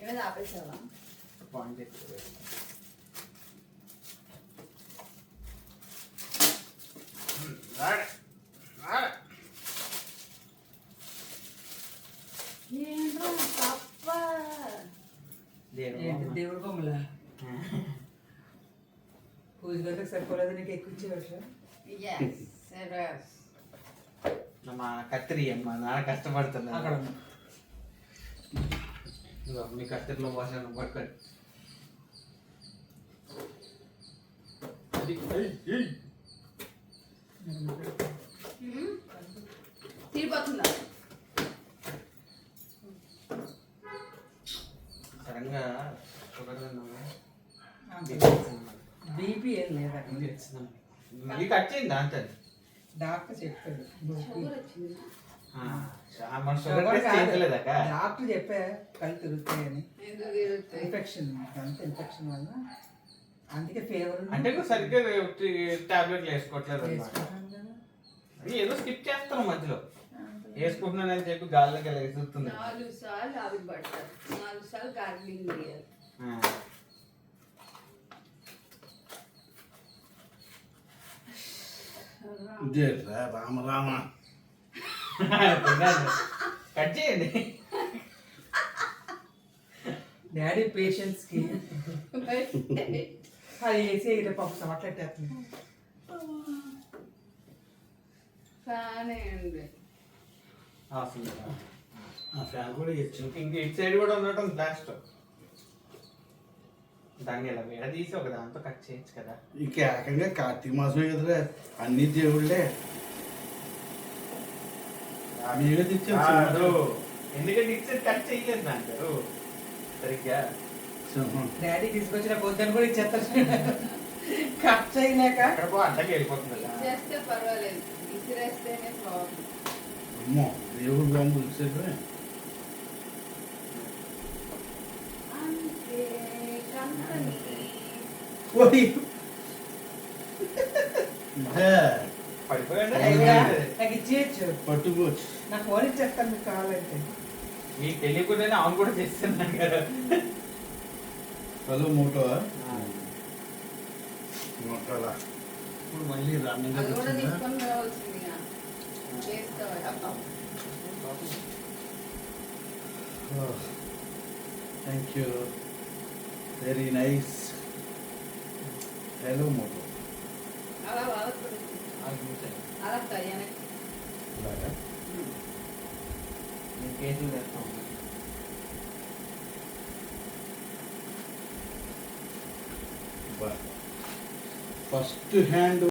ఏమైనా ఆపేసావా? పాయింట్ ఎక్కువ ఏంట్రా తప్ప దేవుడు బొమ్మలా పూజ గంటకు సరిపోలేదు నీకు ఎక్కువ ఇచ్చేవాడు. మా కత్తిరి అమ్మ నాన్న కష్టపడుతున్నా అక్కడ మీ కత్తిరిలో పోసాను పట్టుకొని తీరిపోతుందా? సడన్గా షుగర్ బీపీ ఏం లేదా? మళ్ళీ కట్ చేయండి అంతే డాక్టర్ చెప్తాడు. మన షుగర్ టెస్ట్ చేయలేదక్క డాక్టర్ చెప్పా కళ్ళు తిరుగుతాయని. ఇన్ఫెక్షన్ అంత ఇన్ఫెక్షన్ వల్ల అందుకే ఫీవర్ అంటే సరిగ్గా టాబ్లెట్లు వేసుకోవట్లేదు అన్నమాట. ఏదో స్కిప్ చేస్తాను మధ్యలో వేసుకుంటున్నానని చెప్పి గాల్లోకి వెళ్ళి చూస్తుంది. 4 సార్లు ఆవిరి పడతారు, 4 సార్లు గార్గ్లింగ్ చేయాలి. రామ రామ కట్ చేయండి. డాడీ పేషెంట్స్ కి అది వేసి పంపుతాం అట్లెట్టేస్తుంది. ఫ్యాన్ వేయండి. ఆ ఫ్యాన్ కూడా ఇచ్చు. ఇంక ఇటు సైడ్ కూడా ఉండటం లాస్ట్ దాన్ని ఇలా విడదీసి ఒక దాంతో కట్ చేయొచ్చు కదా. ఇంక ఏకంగా కార్తీక మాసమే కదరా, అన్ని దేవుళ్ళే మీరే తెచ్చారు. ఎందుకంటే ఇటు సైడ్ కట్ చేయలేదు దాంట్లో సరిగ్గా. డాడీ తీసుకొచ్చిన పొద్దున కూడా ఇచ్చేస్తారు కట్ చేయలేక. అక్కడ పో అడ్డకి వెళ్ళిపోతుంది కదా. చేస్తే పర్వాలేదు, విసిరేస్తేనే ప్రాబ్లం. అమ్మో దేవుడు బాంబు ఇచ్చారు. అంతే కంపెనీ నాకు ఇచ్చేయచ్చు, పట్టుకోవచ్చు. నాకు ఫోన్ ఇచ్చేస్తాను మీకు కావాలంటే. మీకు తెలియకుండానే అవును కూడా చేస్తున్నాను కదా. హలో మోటో మోటోలా ఇప్పుడు మళ్ళీ రన్నింగ్ అది కూడా తీసుకొని రావాల్సిందిగా చేసుకోవాలి. Thank you, very nice. Hello మోటో అలా వాళ్ళకు అలా వెనక్కి అలాగా నేను కేసులు తెస్తాను. First hand